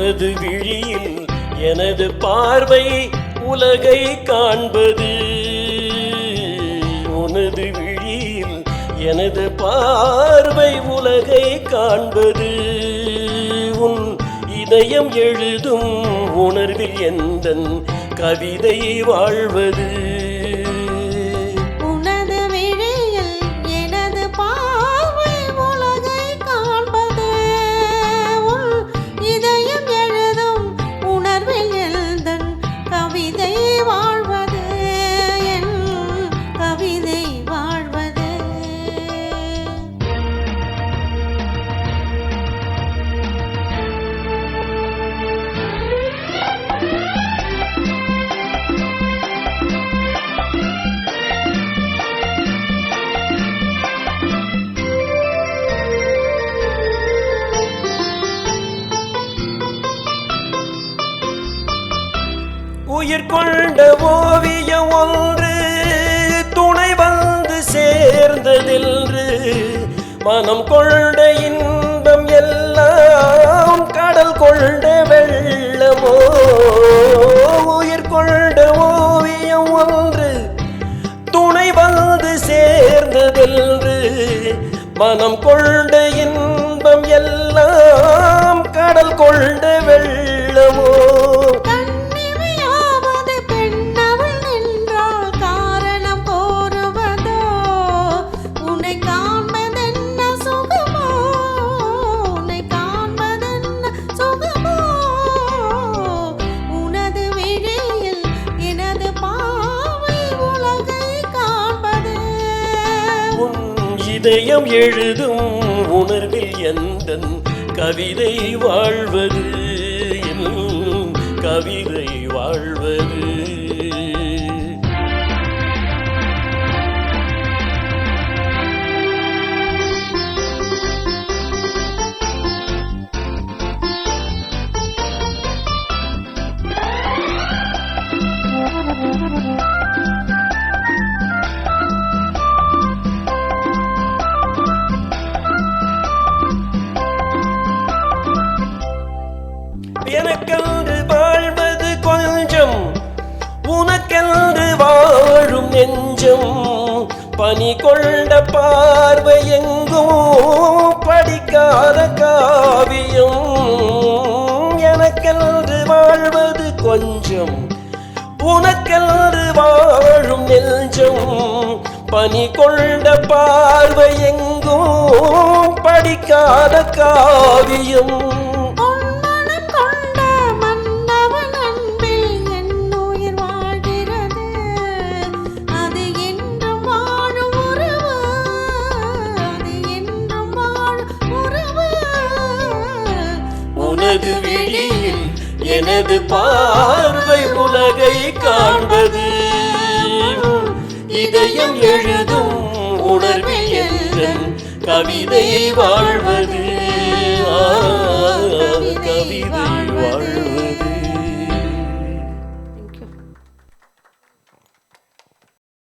உனது விழியில் எனது பார்வை உலகை காண்பது. உனது விழியில் எனது பார்வை உலகை காண்பது. உன் இதயம் எழுதும் உணர்வில் எந்தன் கவிதை வாழ்வது. உனது விழியில் எனது பார்வை உலகை காண்பது. உன் இதயம் எழுதும் உணர்வில் எந்தன் கவிதை வாழ்வது. என் கவிதை வாழ்வது. உயிர் கொண்ட ஓவியம் ஒன்று துணை வந்து சேர்ந்ததென்று மனம் கொண்ட இன்பம் எல்லாம் கடல் கொண்ட வெள்ளமோ. உயிர் கொண்ட ஓவியம் ஒன்று துணை வந்து சேர்ந்ததென்று மனம் கொண்ட இன்பம் எல்லாம் கடல் கொண்ட வெள்ளமோ. இதயம் எழுதும் உணர்வில் எந்தன் கவிதை வாழ்வது. என் கவிதை வாழ்வது. எனக்கென்று வாழ்வது கொஞ்சம் உனக்கென்று வாழும் நெஞ்சம். பனி கொண்ட பார்வை எங்கும் படிக்காத காவியம். எனக்கென்று வாழ்வது கொஞ்சம் உனக்கென்று வாழும் நெஞ்சம். பனி கொண்ட பார்வை எங்கும் படிக்காத காவியம். உனது விழியில் எனது பார்வை உலகை காண்பது. இதயம் எழுதும் உணர்வில் எந்தன் கவிதை வாழ்வது.